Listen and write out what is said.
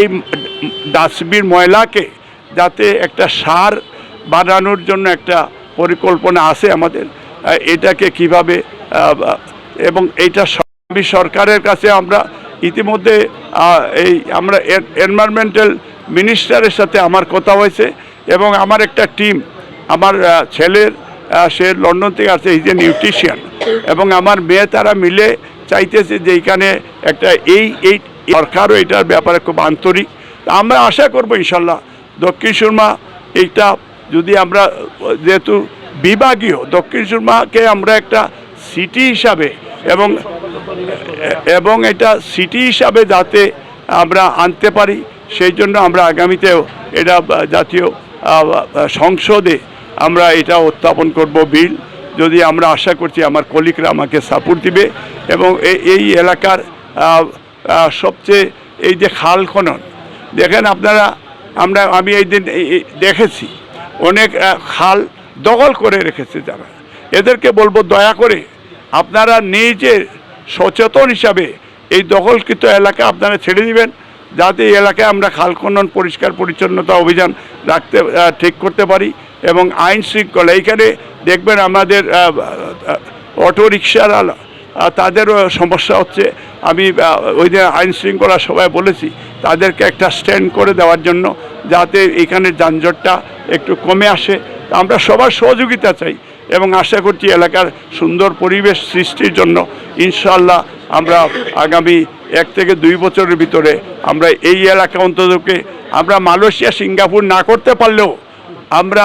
এই ডাস্টবিন ময়লাকে যাতে একটা সার বানানোর জন্য একটা পরিকল্পনা আছে আমাদের, এটাকে কিভাবে এবং এইটা সরকারের কাছে আমরা ইতিমধ্যে আমরা এনভায়রনমেন্টাল মিনিস্টারের সাথে আমার কথা হয়েছে এবং আমার একটা টিম, আমার ছেলের সে লন্ডন থেকে আসছে, এই যে নিউট্রিশিয়ান, এবং আমার মেয়ে তারা মিলে চাইতেছে যে এইখানে একটা এই সরকারও এটার ব্যাপারে খুব আন্তরিক। আমরা আশা করব ইনশাল্লাহ দক্ষিণ সুরমা এইটা যদি আমরা যেহেতু বিভাগীয় দক্ষিণ সুরমাকে আমরা একটা সিটি হিসাবে এবং এটা সিটি হিসাবে যাতে আমরা আনতে পারি, সেই জন্য আমরা আগামীতেও এটা জাতীয় সংসদে আমরা এটা উত্থাপন করব বিল। যদি আমরা আশা করছি আমার কলিগরা আমাকে সাপোর্ট দিবে এবং এই এলাকার সবচেয়ে এই যে খাল খনন দেখেন আপনারা, আমি এই দিন দেখেছি অনেক খাল দখল করে রেখেছে যারা, এদেরকে বলবো দয়া করে আপনারা নিজে সচেতন হিসাবে এই দখলকৃত এলাকা আপনারা ছেড়ে দিবেন, যাতে এই এলাকায় আমরা খাল খনন পরিষ্কার পরিচ্ছন্নতা অভিযান ঠিক করতে পারি এবং আইন শৃঙ্খলা। এইখানে দেখবেন আমাদের অটো রিক্সাওয়ালা তাদেরও সমস্যা হচ্ছে। আমি ওই যে আইন শৃঙ্খলা সবাই বলেছি তাদেরকে একটা স্ট্যান্ড করে দেওয়ার জন্য, যাতে এখানে যানজটটা একটু কমে আসে। আমরা সবার সহযোগিতা চাই এবং আশা করছি এলাকার সুন্দর পরিবেশ সৃষ্টির জন্য ইনশাআল্লাহ আমরা আগামী 1 থেকে 2 বছরের ভিতরে আমরা এই এলাকা অন্ততকে আমরা মালয়েশিয়া সিঙ্গাপুর না করতে পারলেও আমরা